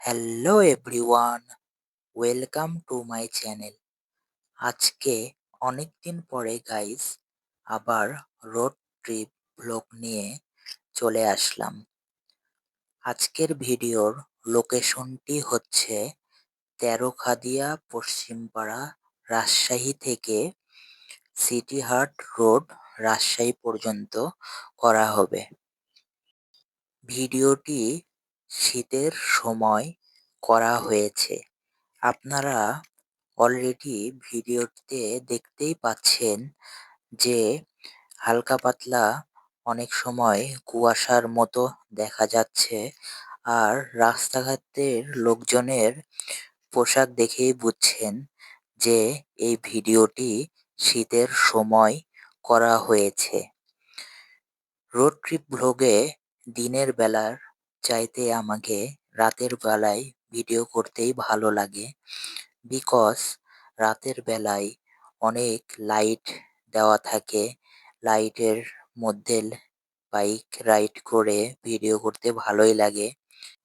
Hello everyone, welcome to my channel. আজকে অনেকদিন পরে গাইস আবার রোড ট্রিপ ব্লগ নিয়ে চলে আসলাম। আজকের ভিডিওর লোকেশনটি হচ্ছে তেরোখাদিয়া পশ্চিমপাড়া, রাজশাহী থেকে সিটি হাট রোড রাজশাহী পর্যন্ত করা হবে। ভিডিওটি শীতের সময় করা হয়েছে। আপনারা অলরেডি ভিডিওতে দেখতেই পাচ্ছেন যে হালকা পাতলা অনেক সময় কুয়াশার মতো দেখা যাচ্ছে। আর রাস্তাঘাটের লোকজনের পোশাক দেখেই বুঝছেন যে এই ভিডিওটি শীতের সময় করা হয়েছে। রোড ট্রিপ ভ্লগে দিনের বেলার চাইতে আমাকে রাতের বেলায় ভিডিও করতেই ভালো লাগে। বিকজ রাতের বেলায় অনেক লাইট দেওয়া থাকে। লাইটের মধ্যে বাইক রাইড করে ভিডিও করতে ভালোই লাগে।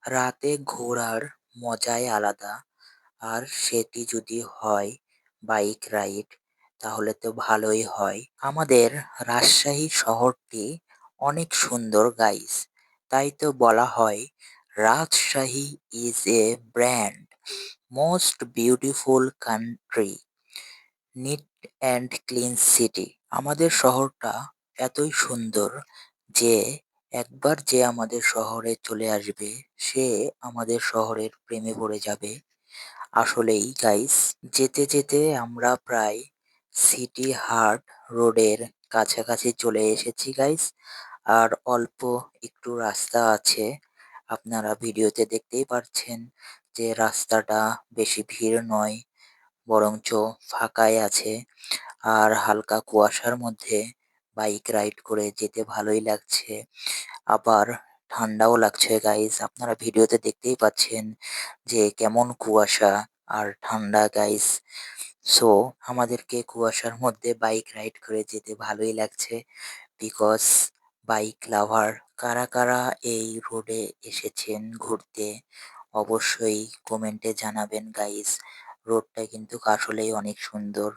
রাতে ঘোরার মজাই আলাদা। আর সেটি যদি হয় বাইক রাইড, তাহলে তো ভালোই হয়। আমাদের রাজশাহী শহরটি অনেক সুন্দর গাইস। তাই তো বলা হয় Rajshahi is a brand, most beautiful country, neat and clean city. আমাদের শহরটা এতই সুন্দর যে একবার যে আমাদের শহরে চলে আসবে সে আমাদের শহরের প্রেমে পড়ে যাবে। আসলেই গাইস, যেতে যেতে আমরা প্রায় সিটি হাট রোডের কাছাকাছি চলে এসেছি গাইস। আর অল্প একটু রাস্তা আছে। আপনারা ভিডিওতে দেখতেই পাচ্ছেন যে রাস্তাটা বেশি ভিড় নয়, বরঞ্চ ফাঁকাই আছে। আর হালকা কুয়াশার মধ্যে বাইক রাইড করে যেতে ভালোই লাগছে। আবার ঠান্ডাও লাগছে গাইস। আপনারা ভিডিওতে দেখতেই পাচ্ছেন যে কেমন কুয়াশা আর ঠান্ডা গাইস। সো আমাদেরকে কুয়াশার মধ্যে বাইক রাইড করে যেতে ভালোই লাগছে। বিকজ বাইক লাভার কারা কারা এই রোডে এসেছেন ঘুরতে, অবশ্যই কমেন্টে জানাবেন গাইস। রোডটা কিন্তু আসলেই অনেক সুন্দর,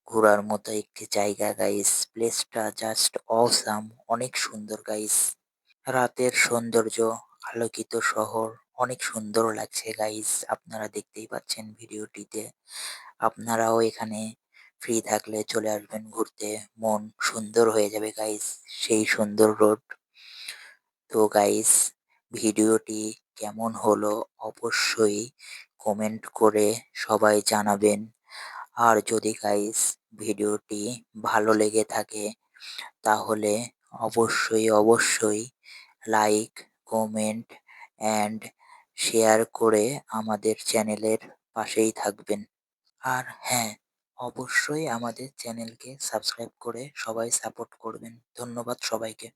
ঘোরার মতো একটি জায়গা গাইস। প্লেসটা জাস্ট অসাম, অনেক সুন্দর গাইস। রাতের সৌন্দর্য, আলোকিত শহর, অনেক সুন্দর লাগছে গাইস। আপনারা দেখতেই পাচ্ছেন ভিডিওটিতে। আপনারাও এখানে ফ্রি থাকলে চলে আসবেন ঘুরতে, মন সুন্দর হয়ে যাবে গাইস। সেই সুন্দর রোড। তো গাইস, ভিডিওটি কেমন হলো অবশ্যই কমেন্ট করে সবাই জানাবেন। আর যদি গাইস ভিডিওটি ভালো লেগে থাকে তাহলে অবশ্যই লাইক, কমেন্ট অ্যান্ড শেয়ার করে আমাদের চ্যানেলের পাশেই থাকবেন। আর হ্যাঁ, অবশ্যই আমাদের চ্যানেলকে সাবস্ক্রাইব করে সবাই সাপোর্ট করবেন। ধন্যবাদ সবাইকে।